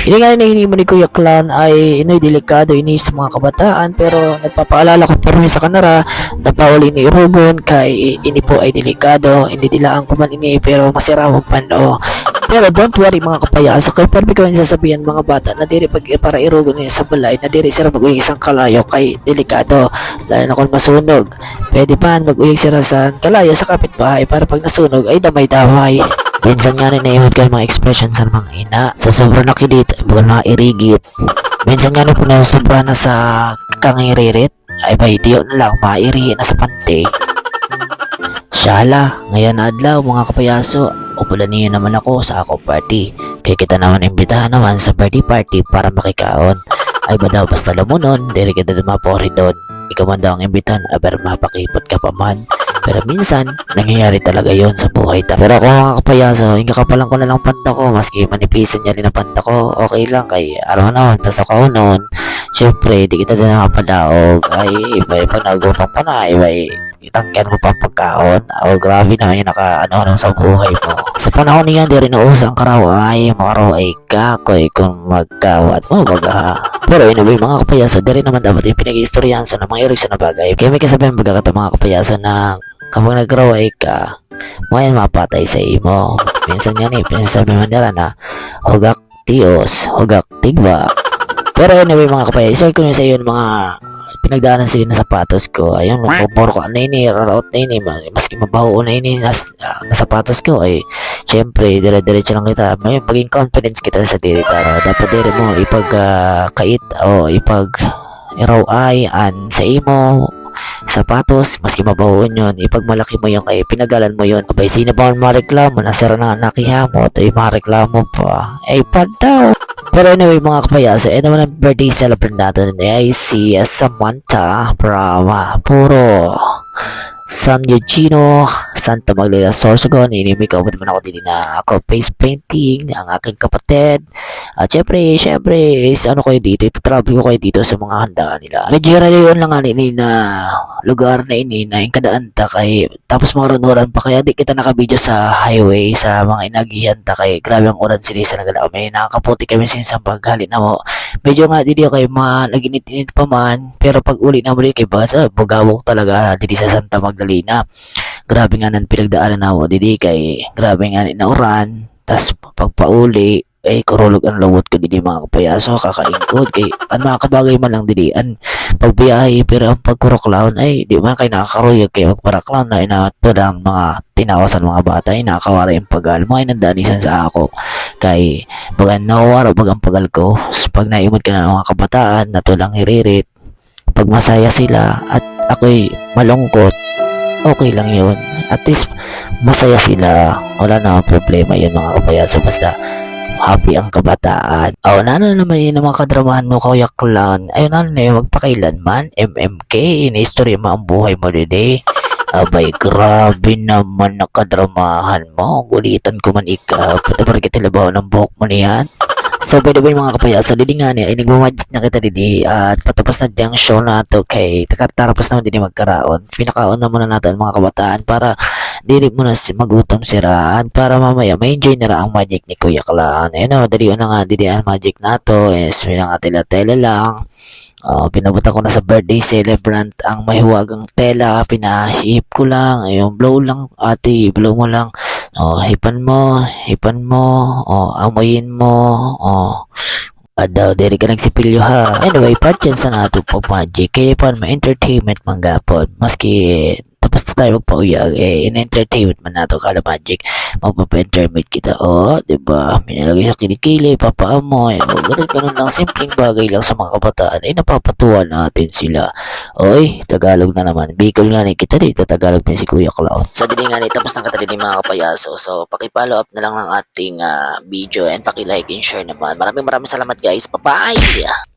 Hindi nga nahinimo ni Kuya Clan ay inoy delikado ini sa mga kabataan pero nagpapaalala ko pero sa kanara na bawal ini irugon kay ini po ay delikado hindi dilaan ko man ini pero masirawang pano. Pero don't worry mga kapayaso kay permi ko sasabihan mga bata na diri pag para irugon niya sa balay na diri sila mag-uyig isang kalayo kay delikado lalo na kung masunog. Pwede pa mag-uyig sila sa kalayo sa kapitbahay para pag nasunog ay damay-damay. Minsan nga rin naihod ka mga expression sa mga ina. Sa sobrang nakidit, bukan mga irigit. Minsan nga rin kung sobra na sa kangiririt, ay ba itiyo na lang, mairi na sa pante. Syala, ngayon na adlaw mga kapayaso, upulan niyo naman ako sa ako party. Kaya kita naman imbitahan naman sa birthday party para makikaon. Ay ba daw basta lamunon, diri kita dumapori doon. Ikaw man daw ang imbitan, aber mapakipot ka pa man. Pero minsan, nangyayari talaga yon sa buhay ta. Pero ako mga kapayaso, yung kakapalan ko na lang panta ko, maski manipisan niya rin ang panta ko, okay lang kay araw na, basta ka noon. Siyempre, di kita din nakapadaog. Ay, iba pag nagutong pa na, iba itangyan mo pang pagkaon. Oh, grabe na yung ano sa buhay mo. Sa panahon niyan, di rin uus ang karaway, maraway kakoy kung magkawat mo, baga. Pero anyway, mga kapayaso, di rin naman dapat yung pinag-istoryahan sa mga eriksyon na bagay. Kaya may kasabihan bagakata mga kapayaso na kapag nagraway ka, mayan mapatay sa imo. Minsan nga pinasabi man nila na hugak tios, hugak tigba. Pero anyway mga kapay, share ko na sa iyo mga pinagdaanan sila na sapatos ko. Ayun, magpapuro ko na ini, raraot na ini, maski mabaho na ini na sapatos ko ay syempre, dire-diretso lang kita. May maging confidence kita sa diri taro. Dapat dire mo ipag-kait o ipag-iraway an sa imo sapatos, maski mabahoon yun, ipagmalaki mo yung kay pinagalan mo yun. Abay, sino ba ang mareklamo? Nasira na nakihamot, ay mareklamo pa. Ay, padaw. Pero anyway, mga kapayaso, naman ang birthday celebrant natin ay si Samantha from Puro San Eugenio, Santa Magdalena, Sorsogon. Inimik ako naman ako din na ako face painting, ang aking kapatid. At syempre, ano kayo dito, itatravel ko kayo dito sa mga handaan nila. Medyo yun lang nga ini na lugar na ini na yung kadaan ta kay, tapos marunuran pa kaya di kita nakabidyo sa highway, sa mga inagihan ta kay, grabe ang uran sila sa nagala. May nakakaputi kami sinsang paghalit na mo. Medyo nga dito kayo naginit-init pa man, pero pag uli na mo rin kay bugawok talaga dito sa Santa Magdalena. Grabe nga nang pinagdaanan na mo didi kay, grabe nga na uran. Tas pagpauli ay kurulog ang lawot ko didi mga kapayaso, kakaingkod kay ang mga kabagay man lang didi an pagbiyahe. Pero ang pagkuroklawn ay di man kay nakakaruyag kay magparaklawn na inatod ang mga tinawasan mga bata ay nakakawara yung pagal mo ay nandanisan sa ako kay bagan nawara bagang pagal ko. Pag naimod ka na ng mga kabataan na tulang hiririt, pag masaya sila at ako'y malungkot, okay lang yun. At least masaya sila, wala na problema yun mga kapayaso, basta happy ang kabataan. Nano naman yun ang mga kadramahan mo, Kuya Clan. Ayun, na yung magpakailanman, MMK, in-history mo ang buhay mo dede. Abay, grabe naman na kadramahan mo. Gulitan ko man ikaw. Pati parang kitilabaw ng buhok mo niyan. So, by the way mga kapayaso, dili nga niya, ay nagmamagic na kita didi at patapos na diyang show na to kay tapos naman din magkaraon. Pinakaon na muna natin mga kabataan para dili mo na magutom siraan para mamaya may enjoy na ang magic ni Kuya Clan. Dali na nga didi ang magic na to is may nga tela-tela lang. Pinabuta ko na sa birthday celebrant ang mahiwagang tela, pinahip ko lang, yung blow lang ate, blow mo lang. Hipan mo, amoyin mo, daw, diri ka nagsipilyo ha. Anyway, part yan sa nato pag magic, kaya pa ma-entertainment manggapon, maski tapos na tayo magpauyag, in-entertainment man nato kala magic, magpapa-entertainment kita, diba, minalagay sa kilikili, papaamoy, ganun lang, simpleng bagay lang sa mga kabataan, ay napapatuwa natin sila. Tagalog na naman, Bicol nga ni kita dito, Tagalog din si Kuya Cloud. So, dili nga ni, tapos ng katali mga kapayaso, so, paki-follow up na lang ng ating video, and paki-like and share naman. Maraming salamat guys, bye-bye!